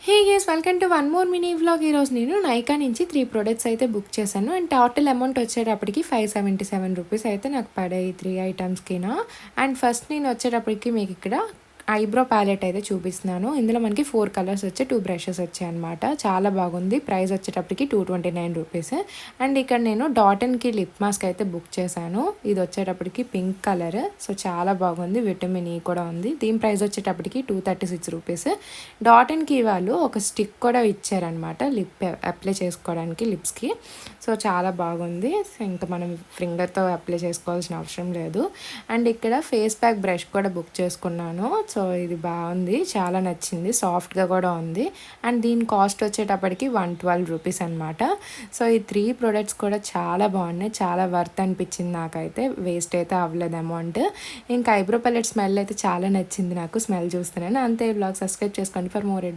Hey guys, welcome to one more mini vlog. ఈరోజు నేను నైకా నుంచి 3 ప్రొడక్ట్స్ అయితే బుక్ చేశాను. అండ్ టోటల్ అమౌంట్ వచ్చేటప్పటికి 577 రూపీస్ అయితే నాకు పడాయి 3 ఐటమ్స్కినా. అండ్ ఫస్ట్ నేను వచ్చేటప్పటికి మీకు ఇక్కడ ఐబ్రో ప్యాలెట్ అయితే చూపిస్తున్నాను. ఇందులో మనకి 4 కలర్స్ వచ్చి 2 బ్రషెస్ వచ్చాయి అనమాట. చాలా బాగుంది. ప్రైస్ వచ్చేటప్పటికి 229 రూపీస్. అండ్ ఇక్కడ నేను డాటన్కి లిప్ మాస్క్ అయితే బుక్ చేశాను. ఇది వచ్చేటప్పటికి పింక్ కలర్. సో చాలా బాగుంది. విటమిన్ ఈ కూడా ఉంది. దీని ప్రైస్ వచ్చేటప్పటికి 236 రూపీస్. డాటన్కి వాళ్ళు ఒక స్టిక్ కూడా ఇచ్చారనమాట లిప్ అప్లై చేసుకోవడానికి లిప్స్కి. సో చాలా బాగుంది. ఇంకా మనం ఫింగర్తో అప్లై చేసుకోవాల్సిన అవసరం లేదు. అండ్ ఇక్కడ ఫేస్ ప్యాక్ బ్రష్ కూడా బుక్ చేసుకున్నాను. సో ఇది బాగుంది, చాలా నచ్చింది, సాఫ్ట్గా కూడా ఉంది. అండ్ దీని కాస్ట్ వచ్చేటప్పటికి 112 రూపీస్ అనమాట. సో ఈ 3 ప్రొడక్ట్స్ కూడా చాలా బాగున్నాయి, చాలా వర్త్ అనిపించింది నాకైతే. వేస్ట్ అయితే అవ్వలేదు అమౌంట్. ఇంకా ఐబ్రో ప్యాలెట్ స్మెల్ అయితే చాలా నచ్చింది నాకు, స్మెల్ చూస్తున్నాను అంతే. బ్లాగ్ సబ్స్క్రైబ్ చేసుకోండి ఫర్ మోర్.